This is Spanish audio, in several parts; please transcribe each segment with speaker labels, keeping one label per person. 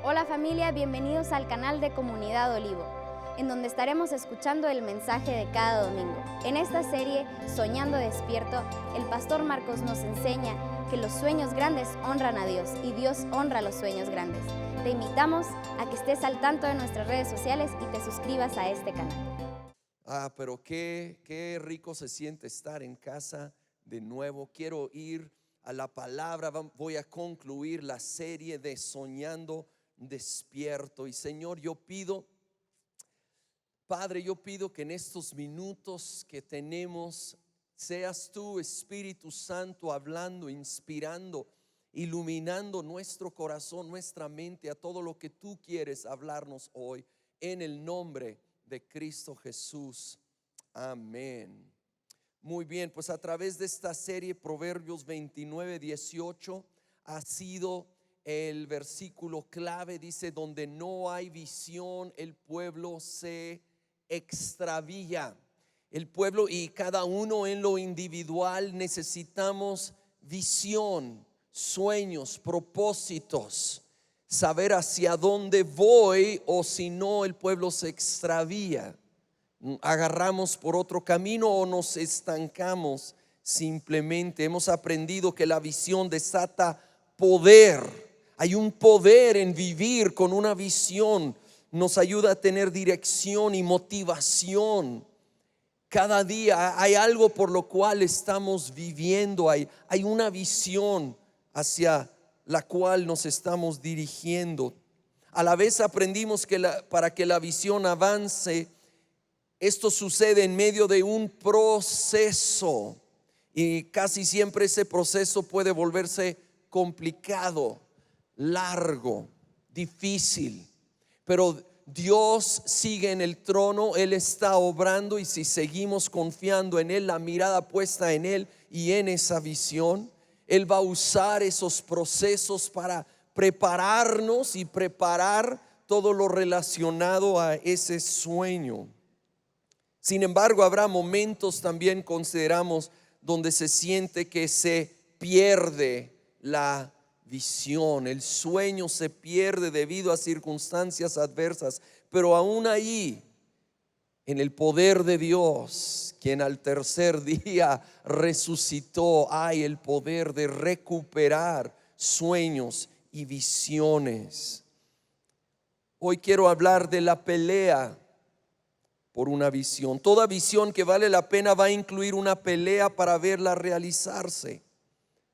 Speaker 1: Hola familia, bienvenidos al canal de Comunidad Olivo, en donde estaremos escuchando el mensaje de cada domingo. En esta serie, Soñando Despierto, el pastor Marcos nos enseña que los sueños grandes honran a Dios y Dios honra los sueños grandes. Te invitamos a que estés al tanto de nuestras redes sociales y te suscribas a este canal.
Speaker 2: Pero qué rico se siente estar en casa de nuevo. Quiero ir a la palabra. Voy a concluir la serie de Soñando Despierto. Y Señor, Padre, yo pido que en estos minutos que tenemos, seas tú, Espíritu Santo, hablando, inspirando, iluminando nuestro corazón, nuestra mente a todo lo que tú quieres hablarnos hoy, en el nombre de Cristo Jesús. Amén. Muy bien, pues a través de esta serie, Proverbios 29:18 ha sido el versículo clave. Dice: donde no hay visión, el pueblo se extravía. El pueblo y cada uno en lo individual necesitamos visión, sueños, propósitos, saber hacia dónde voy, o si no, el pueblo se extravía. Agarramos por otro camino o nos estancamos simplemente. Hemos aprendido que la visión desata poder. Hay un poder en vivir con una visión. Nos ayuda a tener dirección y motivación. Cada día hay algo por lo cual estamos viviendo. Hay una visión hacia la cual nos estamos dirigiendo. A la vez aprendimos que para que la visión avance, esto sucede en medio de un proceso, y casi siempre ese proceso puede volverse complicado, largo, difícil, pero Dios sigue en el trono. Él está obrando, y si seguimos confiando en Él, la mirada puesta en Él y en esa visión, Él va a usar esos procesos para prepararnos y preparar todo lo relacionado a ese sueño. Sin embargo, habrá momentos, también consideramos, donde se siente que se pierde la visión. El sueño se pierde debido a circunstancias adversas, pero aún ahí, en el poder de Dios, quien al tercer día resucitó, hay el poder de recuperar sueños y visiones. Hoy quiero hablar de la pelea por una visión. Toda visión que vale la pena va a incluir una pelea para verla realizarse.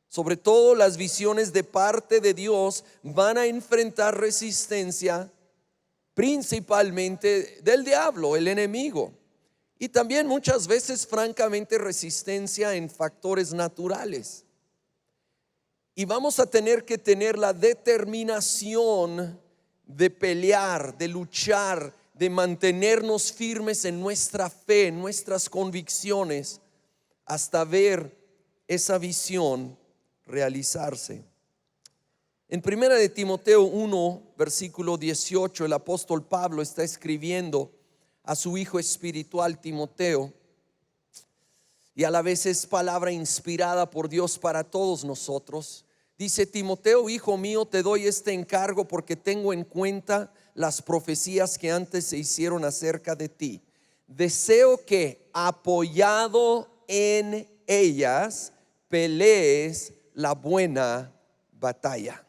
Speaker 2: Sobre todo las visiones de parte de Dios van a enfrentar resistencia, principalmente del diablo, el enemigo, y también muchas veces, francamente, resistencia en factores naturales. Y vamos a tener que tener la determinación de pelear, de luchar, de mantenernos firmes en nuestra fe, en nuestras convicciones, hasta ver esa visión realizarse. En 1 de Timoteo 1, versículo 18, el apóstol Pablo está escribiendo a su hijo espiritual Timoteo, y a la vez es palabra inspirada por Dios para todos nosotros. Dice: Timoteo, hijo mío, te doy este encargo porque tengo en cuenta las profecías que antes se hicieron acerca de ti. Deseo que, apoyado en ellas, pelees la buena batalla.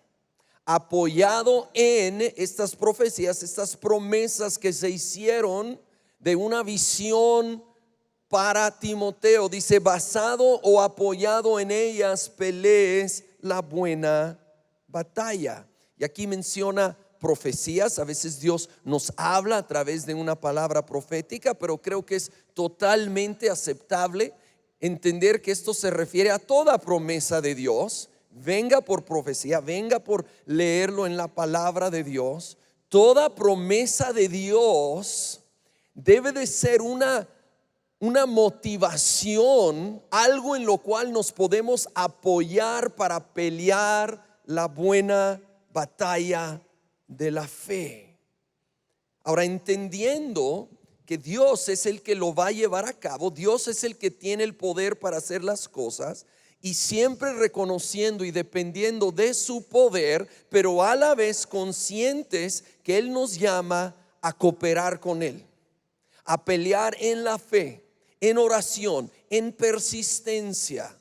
Speaker 2: Apoyado en estas profecías, estas promesas que se hicieron de una visión para Timoteo, dice: basado o apoyado en ellas, pelees la buena batalla. Y aquí menciona profecías. A veces Dios nos habla a través de una palabra profética, pero creo que es totalmente aceptable entender que esto se refiere a toda promesa de Dios, venga por profecía, venga por leerlo en la palabra de Dios. Toda promesa de Dios debe de ser una motivación, algo en lo cual nos podemos apoyar para pelear la buena batalla de la fe. Ahora, entendiendo que Dios es el que lo va a llevar a cabo, Dios es el que tiene el poder para hacer las cosas, y siempre reconociendo y dependiendo de su poder, pero a la vez conscientes que Él nos llama a cooperar con Él, a pelear en la fe, en oración, en persistencia,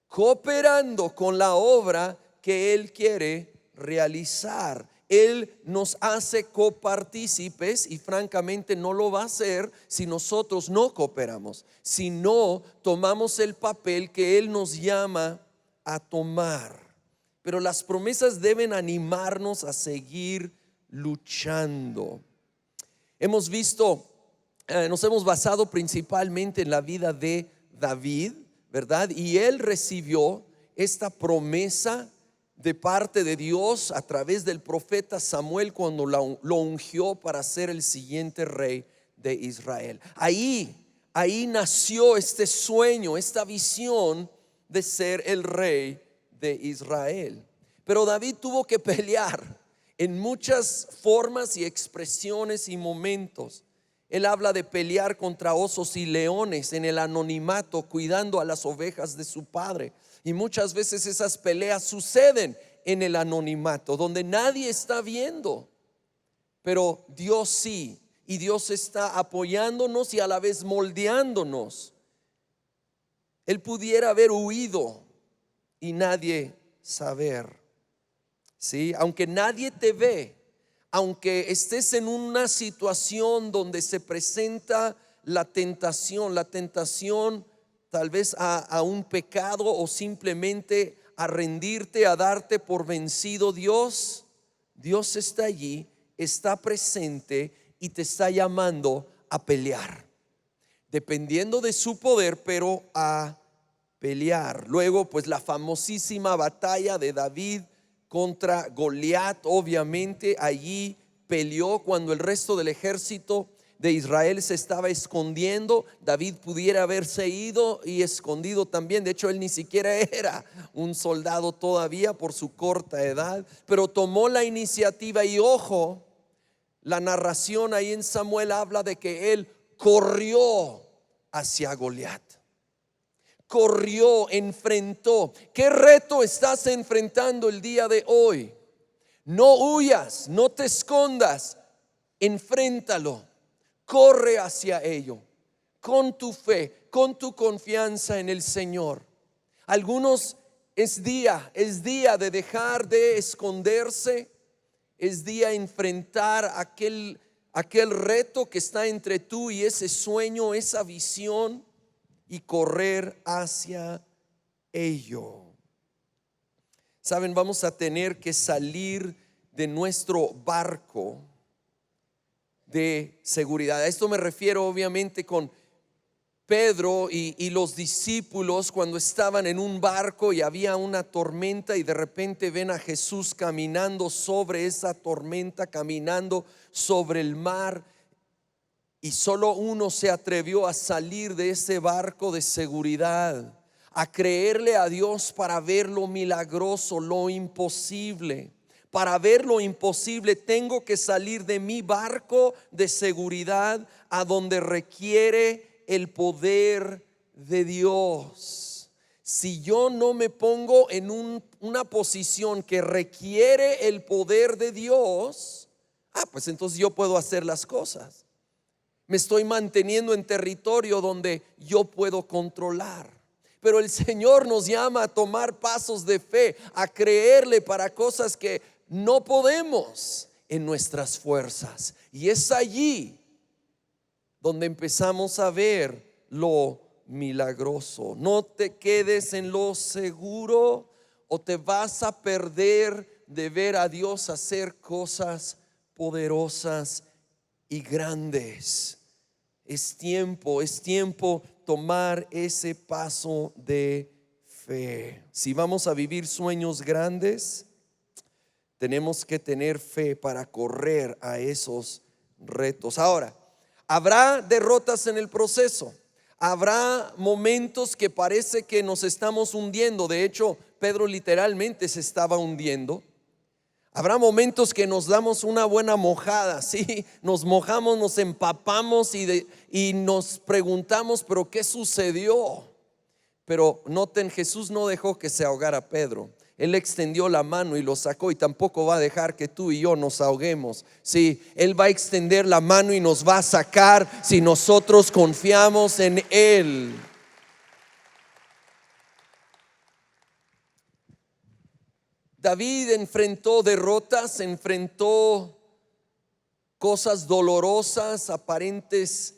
Speaker 2: cooperando con la obra que Él quiere realizar. Él nos hace copartícipes y francamente no lo va a hacer si nosotros no cooperamos, si no tomamos el papel que Él nos llama a tomar. Pero las promesas deben animarnos a seguir luchando. Hemos visto, nos hemos basado principalmente en la vida de David, ¿verdad? Y él recibió esta promesa de parte de Dios a través del profeta Samuel cuando lo ungió para ser el siguiente rey de Israel. Ahí nació este sueño, esta visión de ser el rey de Israel. Pero David tuvo que pelear en muchas formas y expresiones y momentos. Él habla de pelear contra osos y leones en el anonimato, cuidando a las ovejas de su padre. Y muchas veces esas peleas suceden en el anonimato, donde nadie está viendo, pero Dios sí, y Dios está apoyándonos y a la vez moldeándonos. Él pudiera haber huido y nadie saber, ¿sí? Aunque nadie te ve, aunque estés en una situación donde se presenta la tentación tal vez a un pecado o simplemente a rendirte, a darte por vencido, Dios está allí, está presente y te está llamando a pelear, dependiendo de su poder, pero a pelear. Luego, pues la famosísima batalla de David contra Goliat. Obviamente allí peleó cuando el resto del ejército de Israel se estaba escondiendo. David pudiera haberse ido y escondido también. De hecho, él ni siquiera era un soldado todavía por su corta edad, pero tomó la iniciativa. Y ojo, la narración ahí en Samuel habla de que él corrió hacia Goliat. Corrió, enfrentó. ¿Qué reto estás enfrentando el día de hoy? No huyas, no te escondas, enfréntalo, corre hacia ello, con tu fe, con tu confianza en el Señor. Algunos es día de dejar de esconderse, es día de enfrentar aquel reto que está entre tú y ese sueño, esa visión, y correr hacia ello. Saben, vamos a tener que salir de nuestro barco de seguridad. A esto me refiero obviamente con Pedro y los discípulos cuando estaban en un barco y había una tormenta y de repente ven a Jesús caminando sobre esa tormenta, caminando sobre el mar. Y solo uno se atrevió a salir de ese barco de seguridad, a creerle a Dios para ver lo milagroso, lo imposible. Para ver lo imposible tengo que salir de mi barco de seguridad a donde requiere el poder de Dios. Si yo no me pongo en una posición que requiere el poder de Dios, pues entonces yo puedo hacer las cosas. Me estoy manteniendo en territorio donde yo puedo controlar. Pero el Señor nos llama a tomar pasos de fe, a creerle para cosas que no podemos en nuestras fuerzas. Y es allí donde empezamos a ver lo milagroso. No te quedes en lo seguro o te vas a perder de ver a Dios hacer cosas poderosas y grandes. Es tiempo tomar ese paso de fe. Si vamos a vivir sueños grandes, tenemos que tener fe para correr a esos retos. Ahora, habrá derrotas en el proceso. Habrá momentos que parece que nos estamos hundiendo. De hecho, Pedro literalmente se estaba hundiendo. Habrá momentos que nos damos una buena mojada, ¿sí? Nos mojamos, nos empapamos y nos preguntamos, ¿pero qué sucedió? Pero noten, Jesús no dejó que se ahogara Pedro. Él extendió la mano y lo sacó, y tampoco va a dejar que tú y yo nos ahoguemos. Sí, Él va a extender la mano y nos va a sacar si nosotros confiamos en Él. David enfrentó derrotas, enfrentó cosas dolorosas, aparentes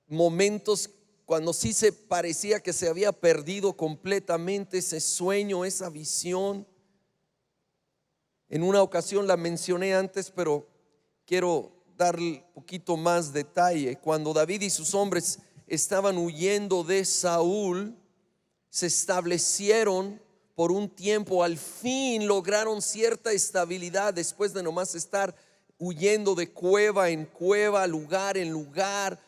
Speaker 2: momentos cuando sí se parecía que se había perdido completamente ese sueño, esa visión. En una ocasión la mencioné antes, pero quiero darle un poquito más detalle. Cuando David y sus hombres estaban huyendo de Saúl, se establecieron por un tiempo, al fin lograron cierta estabilidad después de nomás estar huyendo de cueva en cueva, lugar en lugar.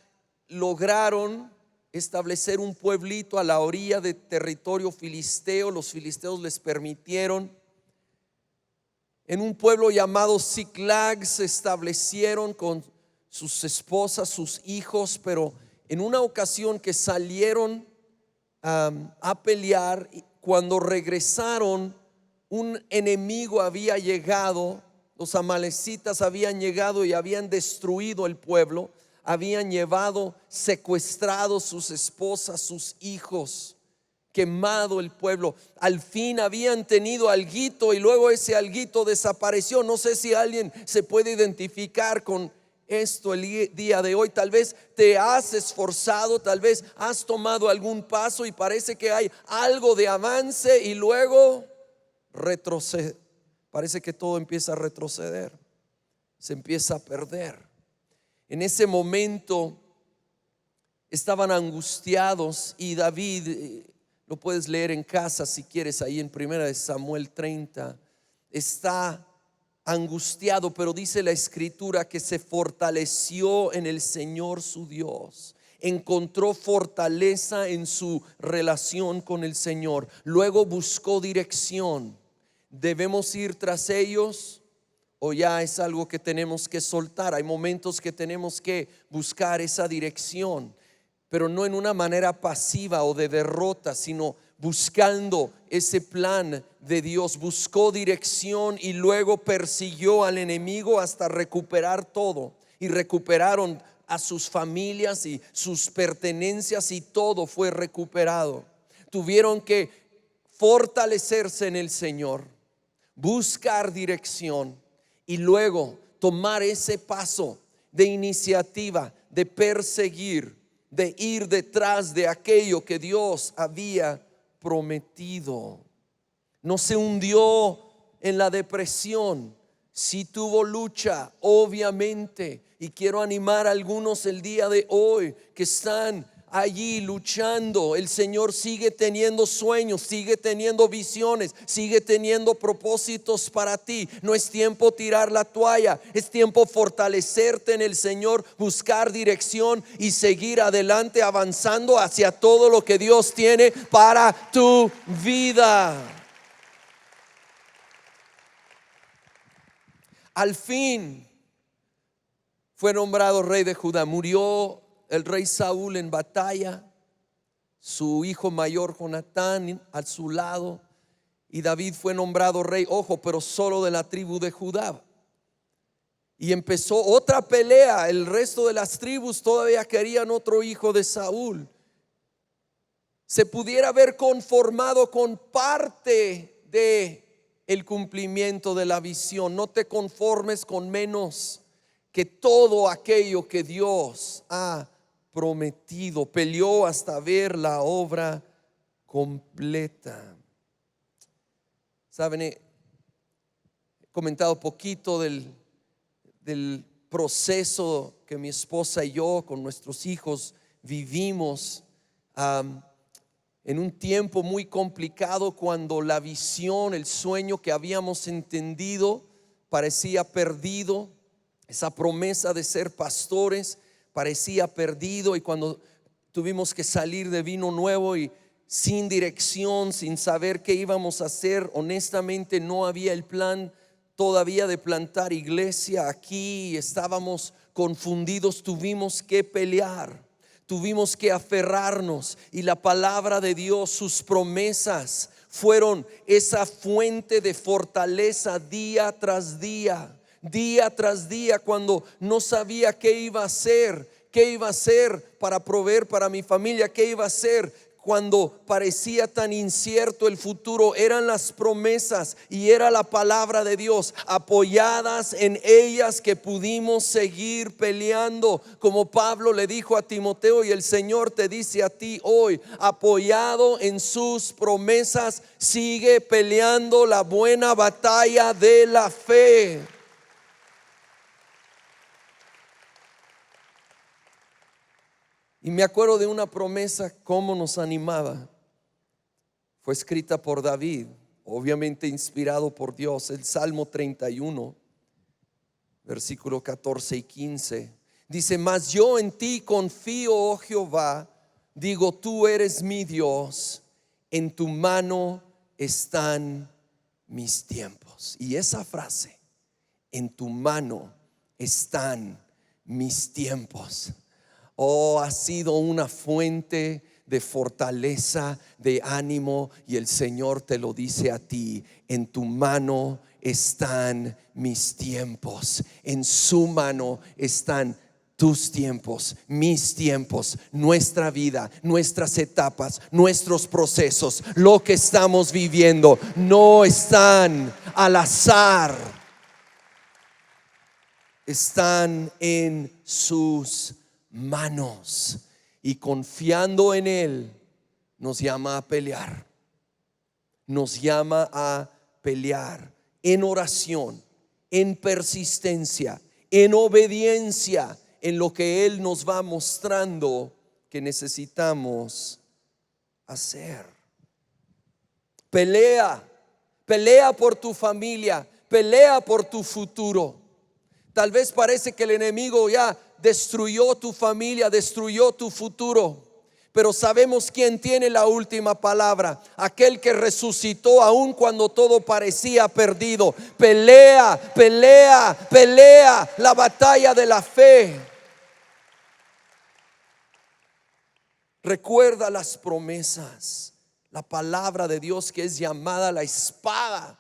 Speaker 2: Lograron establecer un pueblito a la orilla de territorio filisteo. Los filisteos les permitieron. En un pueblo llamado Ziklag se establecieron con sus esposas, sus hijos, pero en una ocasión que salieron a pelear, cuando regresaron, un enemigo había llegado. Los amalecitas habían llegado y habían destruido el pueblo, habían llevado secuestrados sus esposas, sus hijos, quemado el pueblo. Al fin habían tenido alguito y luego ese alguito desapareció. No sé si alguien se puede identificar con esto el día de hoy. Tal vez te has esforzado, tal vez has tomado algún paso y parece que hay algo de avance y luego retrocede. Parece que todo empieza a retroceder, se empieza a perder. En ese momento estaban angustiados y David, lo puedes leer en casa si quieres, ahí en 1 Samuel 30, está angustiado, pero dice la escritura que se fortaleció en el Señor su Dios. Encontró fortaleza en su relación con el Señor. Luego buscó dirección. ¿Debemos ir tras ellos o ya es algo que tenemos que soltar? Hay momentos que tenemos que buscar esa dirección, pero no en una manera pasiva o de derrota, sino buscando ese plan de Dios. Buscó dirección y luego persiguió al enemigo hasta recuperar todo. Y recuperaron a sus familias y sus pertenencias y todo fue recuperado. Tuvieron que fortalecerse en el Señor, buscar dirección y luego tomar ese paso de iniciativa, de perseguir, de ir detrás de aquello que Dios había prometido. No se hundió en la depresión, sí tuvo lucha, obviamente, y quiero animar a algunos el día de hoy que están allí luchando. El Señor sigue teniendo sueños, sigue teniendo visiones, sigue teniendo propósitos para ti. No es tiempo tirar la toalla, es tiempo fortalecerte en el Señor, buscar dirección y seguir adelante, avanzando hacia todo lo que Dios tiene para tu vida. Al fin fue nombrado rey de Judá. Murió el rey Saúl en batalla, su hijo mayor Jonatán a su lado, y David fue nombrado rey, ojo, pero solo de la tribu de Judá. Y empezó otra pelea. El resto de las tribus todavía querían otro hijo de Saúl. Se pudiera haber conformado con parte de el cumplimiento de la visión. No te conformes con menos que todo aquello que Dios ha prometido. Peleó hasta ver la obra completa. Saben, he comentado poquito del proceso que mi esposa y yo con nuestros hijos vivimos en un tiempo muy complicado, cuando la visión, el sueño que habíamos entendido parecía perdido. Esa promesa de ser pastores parecía perdido, y cuando tuvimos que salir de Vino Nuevo y sin dirección, sin saber qué íbamos a hacer, honestamente no había el plan todavía de plantar iglesia aquí. Estábamos confundidos, tuvimos que pelear, tuvimos que aferrarnos, y la palabra de Dios, sus promesas fueron esa fuente de fortaleza día tras día, cuando no sabía qué iba a hacer para proveer para mi familia, qué iba a hacer cuando parecía tan incierto el futuro. Eran las promesas y era la palabra de Dios, apoyadas en ellas, que pudimos seguir peleando, como Pablo le dijo a Timoteo, y el Señor te dice a ti hoy: apoyado en sus promesas, sigue peleando la buena batalla de la fe. Y me acuerdo de una promesa, cómo nos animaba. Fue escrita por David, obviamente inspirado por Dios. El Salmo 31, versículo 14 y 15. Dice: mas yo en ti confío, oh Jehová, digo, tú eres mi Dios, en tu mano están mis tiempos. Y esa frase, en tu mano están mis tiempos, ha sido una fuente de fortaleza, de ánimo. Y el Señor te lo dice a ti: en tu mano están mis tiempos, en su mano están tus tiempos, mis tiempos, nuestra vida, nuestras etapas, nuestros procesos, lo que estamos viviendo, no están al azar, están en sus manos. Y confiando en Él, nos llama a pelear. Nos llama a pelear en oración, en persistencia, en obediencia, en lo que Él nos va mostrando que necesitamos hacer. Pelea por tu familia, pelea por tu futuro. Tal vez parece que el enemigo ya destruyó tu familia, destruyó tu futuro, pero sabemos quién tiene la última palabra: aquel que resucitó aun cuando todo parecía perdido. Pelea la batalla de la fe. Recuerda las promesas, la palabra de Dios, que es llamada la espada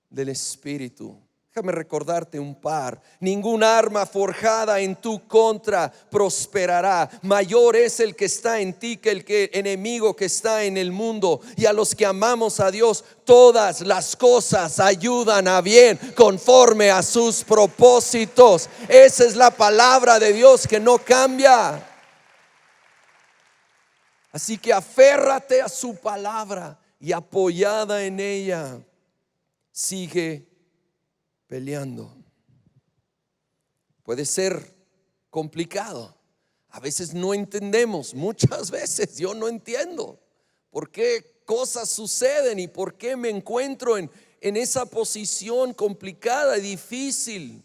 Speaker 2: del Espíritu. Déjame recordarte un par. Ningún arma forjada en tu contra prosperará. Mayor es el que está en ti que el enemigo que está en el mundo. Y a los que amamos a Dios, todas las cosas ayudan a bien conforme a sus propósitos. Esa es la palabra de Dios que no cambia. Así que aférrate a su palabra y apoyada en ella, sigue peleando. Puede ser complicado. A veces no entendemos. Muchas veces yo no entiendo por qué cosas suceden y por qué me encuentro en esa posición complicada y difícil.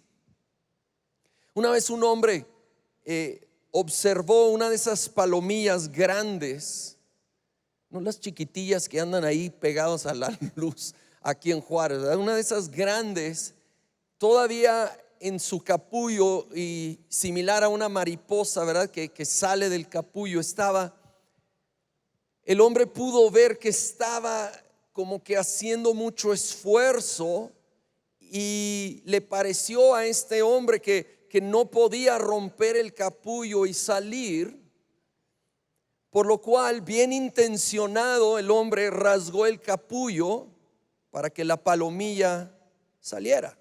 Speaker 2: Una vez un hombre observó una de esas palomillas grandes, no las chiquitillas que andan ahí pegadas a la luz aquí en Juárez, ¿verdad? Una de esas grandes, todavía en su capullo, y similar a una mariposa, ¿verdad? Que sale del capullo, estaba. El hombre pudo ver que estaba como que haciendo mucho esfuerzo, y le pareció a este hombre que no podía romper el capullo y salir, por lo cual, bien intencionado, el hombre rasgó el capullo para que la palomilla saliera.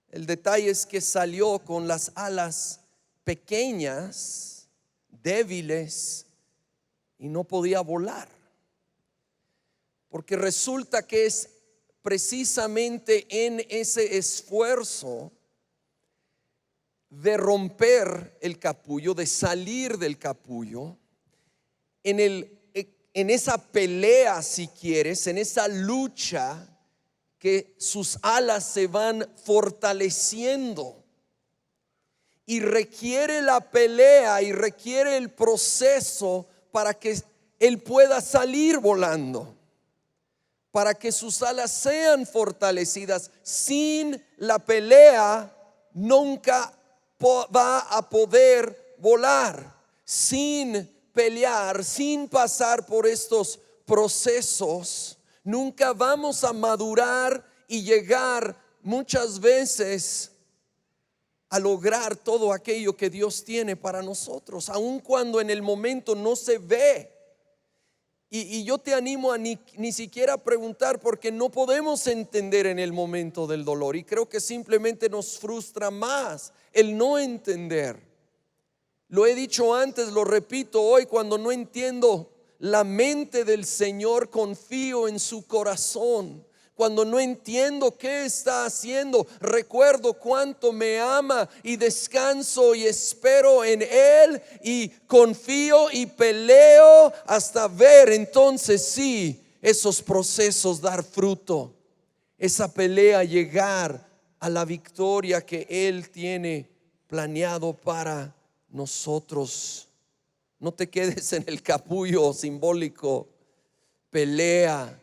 Speaker 2: El detalle es que salió con las alas pequeñas, débiles, y no podía volar. Porque resulta que es precisamente en ese esfuerzo de romper el capullo, de salir del capullo, en esa pelea, si quieres, en esa lucha, que sus alas se van fortaleciendo. Y requiere la pelea y requiere el proceso para que él pueda salir volando, para que sus alas sean fortalecidas. Sin la pelea nunca va a poder volar sin pelear, sin pasar por estos procesos, nunca vamos a madurar y llegar muchas veces a lograr todo aquello que Dios tiene para nosotros, aun cuando en el momento no se ve. Y yo te animo a ni siquiera preguntar, porque no podemos entender en el momento del dolor, y creo que simplemente nos frustra más el no entender. Lo he dicho antes, lo repito hoy: cuando no entiendo la mente del Señor, confío en su corazón. Cuando no entiendo qué está haciendo, recuerdo cuánto me ama y descanso y espero en Él y confío y peleo hasta ver entonces sí esos procesos dar fruto, esa pelea llegar a la victoria que Él tiene planeado para nosotros. No te quedes en el capullo simbólico. Pelea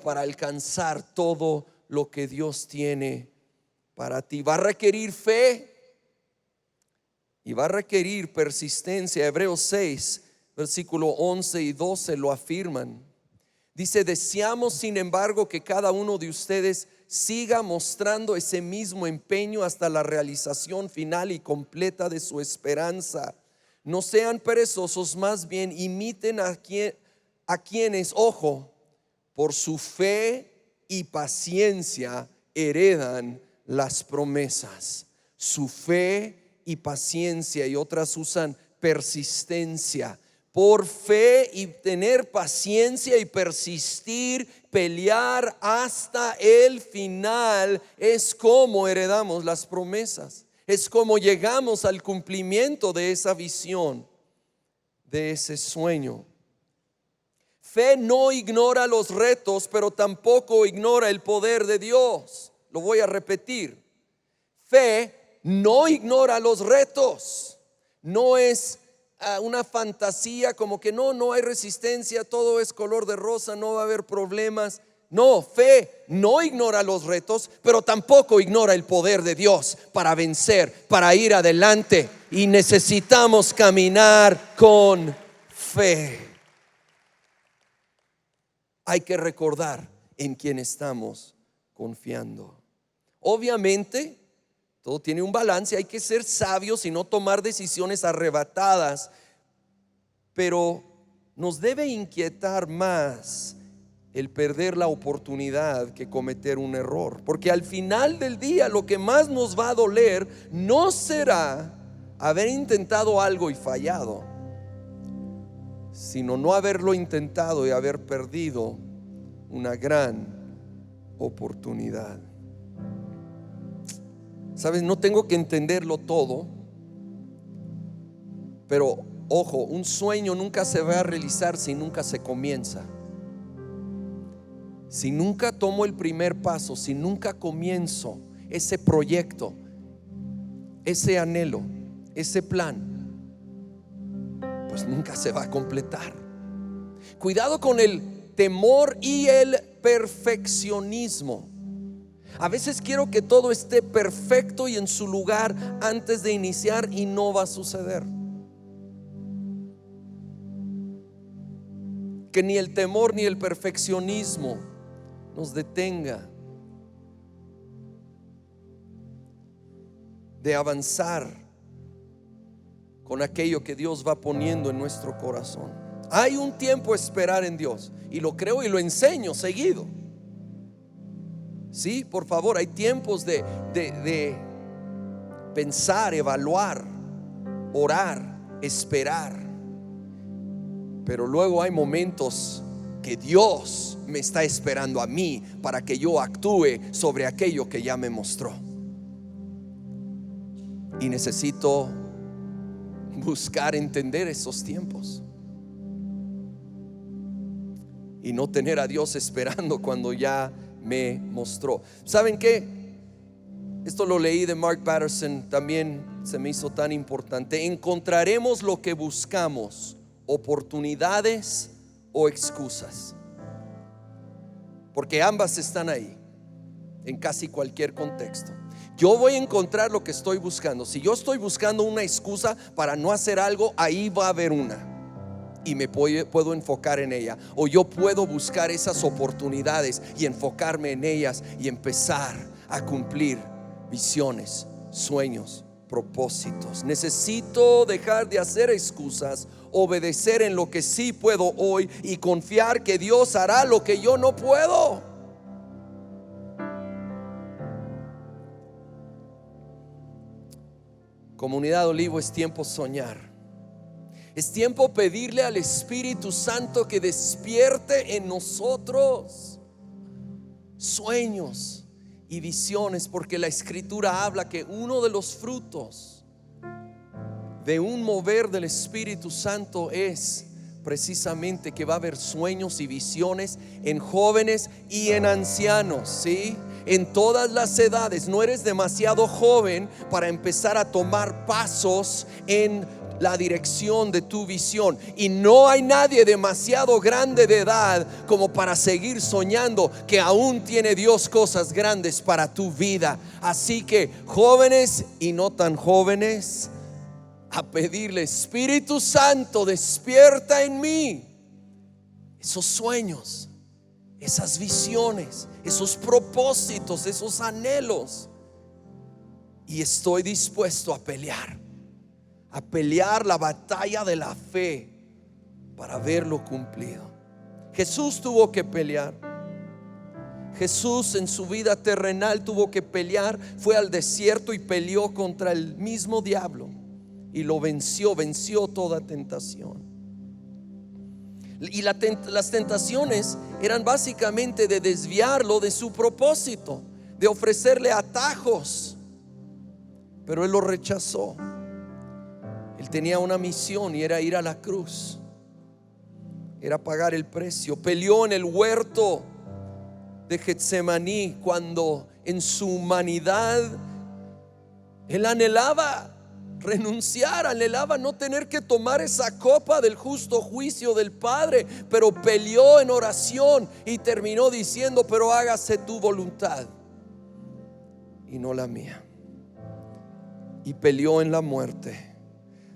Speaker 2: para alcanzar todo lo que Dios tiene para ti. Va a requerir fe y va a requerir persistencia. Hebreos 6, versículo 11 y 12 lo afirman. Dice: deseamos, sin embargo, que cada uno de ustedes siga mostrando ese mismo empeño hasta la realización final y completa de su esperanza. No sean perezosos, más bien imiten a quienes, ojo, por su fe y paciencia heredan las promesas. Su fe y paciencia, y otras usan persistencia. Por fe y tener paciencia y persistir, pelear hasta el final, es como heredamos las promesas. Es como llegamos al cumplimiento de esa visión, de ese sueño. Fe no ignora los retos, pero tampoco ignora el poder de Dios. Lo voy a repetir. Fe no ignora los retos. No es una fantasía como que no hay resistencia, todo es color de rosa, no va a haber problemas. No, fe no ignora los retos, pero tampoco ignora el poder de Dios para vencer, para ir adelante. Y necesitamos caminar con fe. Hay que recordar en quién estamos confiando. Obviamente, todo tiene un balance. Hay que ser sabios y no tomar decisiones arrebatadas, pero nos debe inquietar más el perder la oportunidad que cometer un error, porque al final del día lo que más nos va a doler no será haber intentado algo y fallado, sino no haberlo intentado y haber perdido una gran oportunidad. Sabes, no tengo que entenderlo todo, pero ojo, un sueño nunca se va a realizar si nunca se comienza. Si nunca tomo el primer paso, si nunca comienzo ese proyecto, ese anhelo, ese plan, pues nunca se va a completar. Cuidado con el temor y el perfeccionismo. A veces quiero que todo esté perfecto y en su lugar antes de iniciar, y no va a suceder. Que ni el temor ni el perfeccionismo nos detenga de avanzar con aquello que Dios va poniendo en nuestro corazón. Hay un tiempo a esperar en Dios, y lo creo y lo enseño seguido. Sí, por favor, hay tiempos de pensar, evaluar, orar, esperar. Pero luego hay momentos que Dios me está esperando a mí para que yo actúe sobre aquello que ya me mostró. Y necesito buscar entender esos tiempos y no tener a Dios esperando cuando ya me mostró. ¿Saben qué? Esto lo leí de Mark Batterson, también se me hizo tan importante. Encontraremos lo que buscamos, oportunidades o excusas, porque ambas están ahí. en casi cualquier contexto. Yo voy a encontrar lo que estoy buscando. Si yo estoy buscando una excusa para no hacer algo, ahí va a haber una, y me puedo enfocar en ella. O yo puedo buscar esas oportunidades y enfocarme en ellas y empezar a cumplir visiones, sueños, propósitos. Necesito dejar de hacer excusas, obedecer en lo que sí puedo hoy y confiar que Dios hará lo que yo no puedo. Comunidad Olivo, es tiempo soñar. Es tiempo pedirle al Espíritu Santo que despierte en nosotros sueños y visiones, porque la Escritura habla que uno de los frutos de un mover del Espíritu Santo es precisamente que va a haber sueños y visiones en jóvenes y en ancianos, ¿sí? En todas las edades. No eres demasiado joven para empezar a tomar pasos en la dirección de tu visión, y no hay nadie demasiado grande de edad como para seguir soñando que aún tiene Dios cosas grandes para tu vida. Así que jóvenes y no tan jóvenes, a pedirle: Espíritu Santo, despierta en mí esos sueños, esas visiones, esos propósitos, esos anhelos, y estoy dispuesto a pelear la batalla de la fe para verlo cumplido. Jesús tuvo que pelear. Jesús en su vida terrenal tuvo que pelear. Fue al desierto y peleó contra el mismo diablo y lo venció toda tentación. Y las tentaciones eran básicamente de desviarlo de su propósito, de ofrecerle atajos, pero él lo rechazó. Él tenía una misión y era ir a la cruz, era pagar el precio. Peleó en el huerto de Getsemaní cuando en su humanidad él anhelaba renunciar, anhelaba no tener que tomar esa copa del justo juicio del Padre, pero peleó en oración y terminó diciendo: pero hágase tu voluntad y no la mía. Y peleó en la muerte,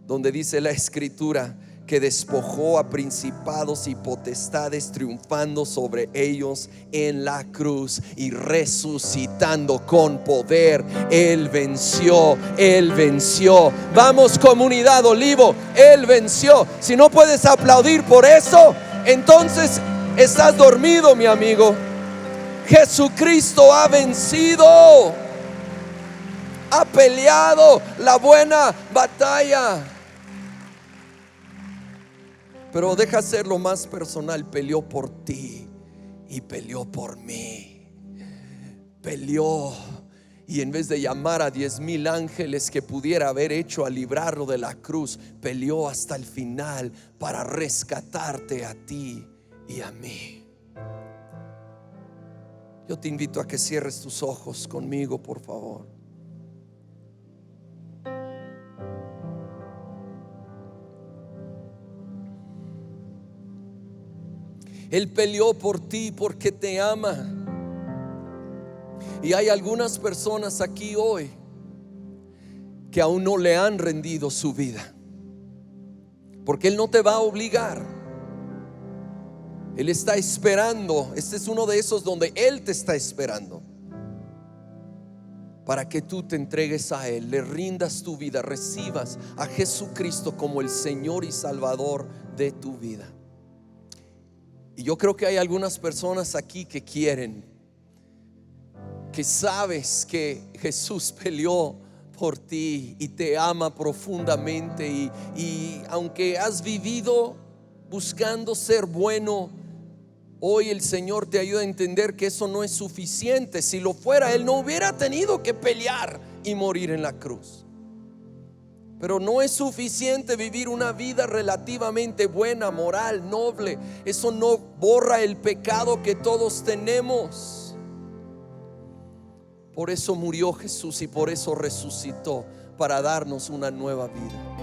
Speaker 2: donde dice la Escritura que despojó a principados y potestades, triunfando sobre ellos en la cruz y resucitando con poder. Él venció, Él venció. Vamos, comunidad Olivo, Él venció. Si no puedes aplaudir por eso, entonces estás dormido, mi amigo. Jesucristo ha vencido, ha peleado la buena batalla. Pero deja ser lo más personal: peleó por ti y peleó por mí. Peleó, y en vez de llamar a 10,000 ángeles que pudiera haber hecho a librarlo de la cruz, peleó hasta el final para rescatarte a ti y a mí. Yo te invito a que cierres tus ojos conmigo, por favor. Él peleó por ti porque te ama. Y hay algunas personas aquí hoy que aún no le han rendido su vida, porque Él no te va a obligar. Él está esperando. Este es uno de esos donde Él te está esperando para que tú te entregues a Él, le rindas tu vida, recibas a Jesucristo como el Señor y Salvador de tu vida. Y yo creo que hay algunas personas aquí que quieren, que sabes que Jesús peleó por ti y te ama profundamente, y aunque has vivido buscando ser bueno, hoy el Señor te ayuda a entender que eso no es suficiente. Si lo fuera, Él no hubiera tenido que pelear y morir en la cruz. Pero no es suficiente vivir una vida relativamente buena, moral, noble. Eso no borra el pecado que todos tenemos. Por eso murió Jesús y por eso resucitó, para darnos una nueva vida.